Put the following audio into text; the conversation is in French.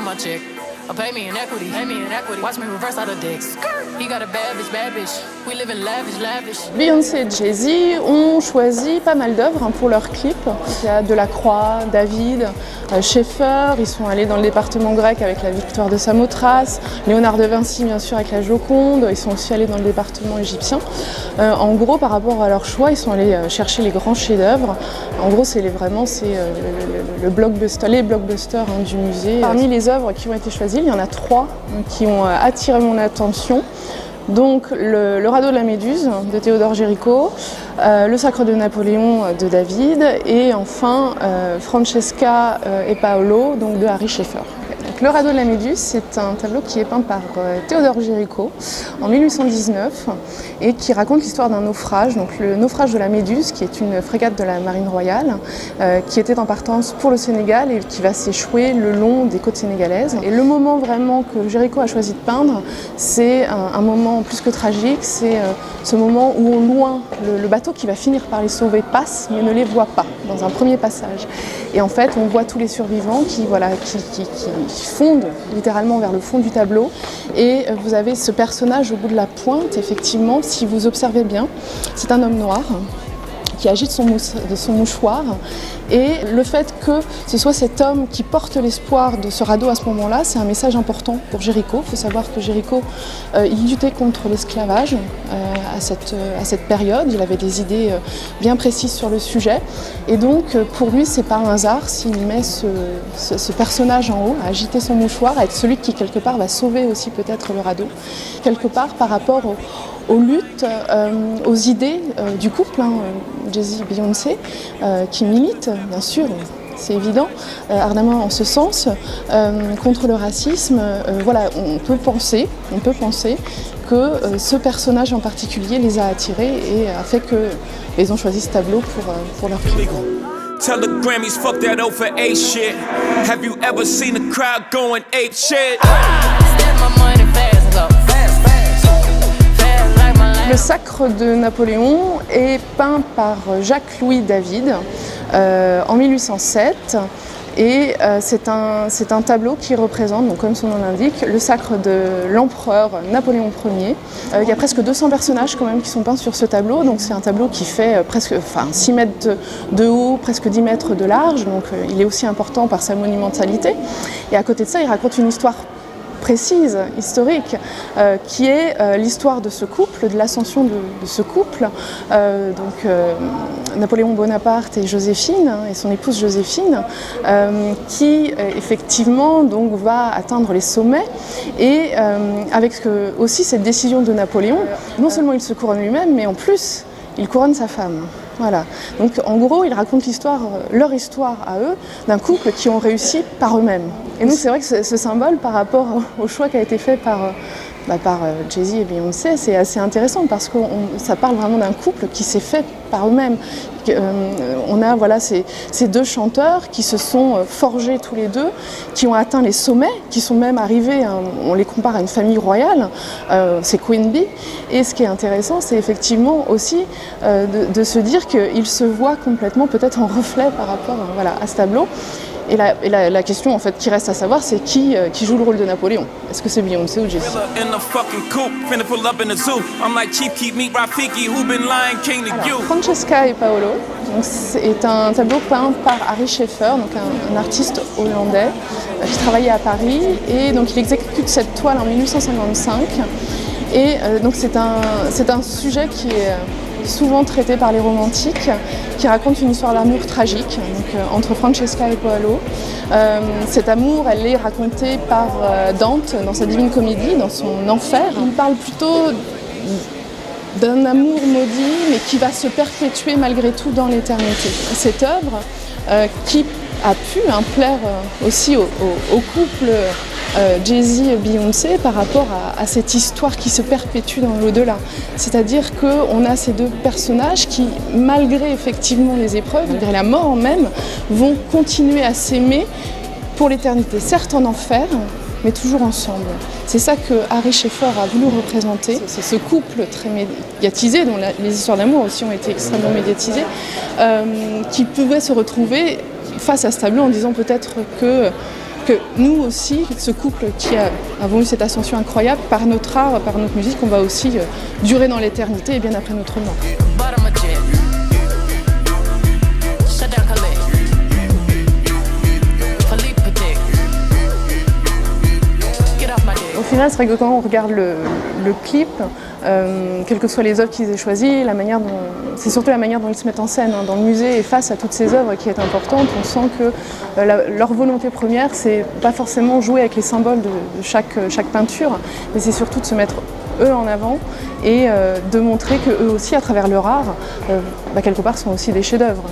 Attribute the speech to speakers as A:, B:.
A: my chick. Pay me in equity, watch me reverse out of dicks. He got a bad bitch, we live in lavish.
B: Beyoncé et Jay-Z ont choisi pas mal d'œuvres pour leurs clips. Il y a Delacroix, David, Schaeffer, ils sont allés dans le département grec avec la victoire de Samothrace, Léonard de Vinci bien sûr avec la Joconde, ils sont aussi allés dans le département égyptien. En gros, par rapport à leur choix, ils sont allés chercher les grands chefs-d'œuvre. En gros, c'est les blockbusters du musée. Parmi les œuvres qui ont été choisies, il y en a 3 qui ont attiré mon attention. Donc le radeau de la Méduse de Théodore Géricault, le sacre de Napoléon de David et enfin Francesca et Paolo donc de Ary Scheffer. Donc, le radeau de la Méduse, c'est un tableau qui est peint par Théodore Géricault en 1819 et qui raconte l'histoire d'un naufrage, donc le naufrage de la Méduse qui est une frégate de la Marine royale qui était en partance pour le Sénégal et qui va s'échouer le long des côtes sénégalaises. Et le moment vraiment que Géricault a choisi de peindre, c'est un moment plus que tragique, c'est ce moment où au loin le bateau qui va finir par les sauver passe mais ne les voit pas dans un premier passage. Et en fait on voit tous les survivants qui fondent littéralement vers le fond du tableau et vous avez ce personnage au bout de la pointe, effectivement, si vous observez bien, c'est un homme noir qui agite de son mouchoir et le fait que ce soit cet homme qui porte l'espoir de ce radeau à ce moment-là, c'est un message important pour Géricault. Il faut savoir que Géricault, il luttait contre l'esclavage à cette période, il avait des idées bien précises sur le sujet et donc pour lui c'est pas un hasard s'il met ce personnage en haut, à agiter son mouchoir, à être celui qui quelque part va sauver aussi peut-être le radeau, quelque part par rapport aux luttes, aux idées du couple, Jay-Z et Beyoncé, qui militent, bien sûr, c'est évident, ardemment en ce sens, contre le racisme. Voilà, on peut penser que ce personnage en particulier les a attirés et a fait qu'ils ont choisi ce tableau pour leur clip.
C: Tell the Grammys, fuck that O for A shit. Have you ever seen a crowd going ape shit?
B: Le sacre de Napoléon est peint par Jacques-Louis David en 1807 et c'est un tableau qui représente, donc, comme son nom l'indique, le sacre de l'empereur Napoléon Ier. Il y a presque 200 personnages quand même qui sont peints sur ce tableau, donc c'est un tableau qui fait presque 6 mètres de haut, presque 10 mètres de large, donc il est aussi important par sa monumentalité. Et à côté de ça, il raconte une histoire précise, historique, qui est l'histoire de ce couple, de l'ascension de ce couple, Napoléon Bonaparte et Joséphine, et son épouse Joséphine, qui effectivement donc, va atteindre les sommets, et avec aussi cette décision de Napoléon, non seulement il se couronne lui-même, mais en plus il couronne sa femme. Voilà. Donc en gros, ils racontent leur histoire à eux, d'un couple qui ont réussi par eux-mêmes. Et donc c'est vrai que ce symbole par rapport au choix qui a été fait par Jay-Z et Beyoncé, c'est assez intéressant parce que ça parle vraiment d'un couple qui s'est fait par eux-mêmes. On a voilà, ces deux chanteurs qui se sont forgés tous les deux, qui ont atteint les sommets, qui sont même arrivés, on les compare à une famille royale, c'est Queen Bee. Et ce qui est intéressant, c'est effectivement aussi de se dire qu'ils se voient complètement peut-être en reflet par rapport à ce tableau. Et la question en fait qui reste à savoir, c'est qui joue le rôle de Napoléon. Est-ce que c'est Beyoncé ou Jay-Z? Francesca et Paolo, c'est un tableau peint par Ary Scheffer, donc un artiste hollandais qui travaillait à Paris, et donc il exécute cette toile en 1855. Et donc c'est un sujet qui est souvent traité par les romantiques, qui raconte une histoire d'amour tragique entre Francesca et Paolo. Cet amour, elle est racontée par Dante dans sa Divine Comédie, dans son Enfer. Il parle plutôt d'un amour maudit, mais qui va se perpétuer malgré tout dans l'éternité. Cette œuvre qui a pu plaire aussi au couple Jay-Z et Beyoncé par rapport à cette histoire qui se perpétue dans l'au-delà. C'est-à-dire qu'on a ces deux personnages qui, malgré effectivement les épreuves, malgré la mort même, vont continuer à s'aimer pour l'éternité. Certes en enfer, mais toujours ensemble. C'est ça que Ary Scheffer a voulu représenter. C'est ce couple très médiatisé, dont les histoires d'amour aussi ont été extrêmement médiatisées, qui pouvait se retrouver face à ce tableau en disant peut-être que que nous aussi, ce couple qui avons eu cette ascension incroyable, par notre art, par notre musique, on va aussi durer dans l'éternité et bien après notre mort. Au final, c'est vrai que quand on regarde le clip, quelles que soient les œuvres qu'ils aient choisies, c'est surtout la manière dont ils se mettent en scène, dans le musée et face à toutes ces œuvres qui est importante. On sent que leur volonté première, c'est pas forcément jouer avec les symboles de chaque peinture, mais c'est surtout de se mettre eux en avant et de montrer qu'eux aussi, à travers leur art, quelque part, sont aussi des chefs-d'œuvre.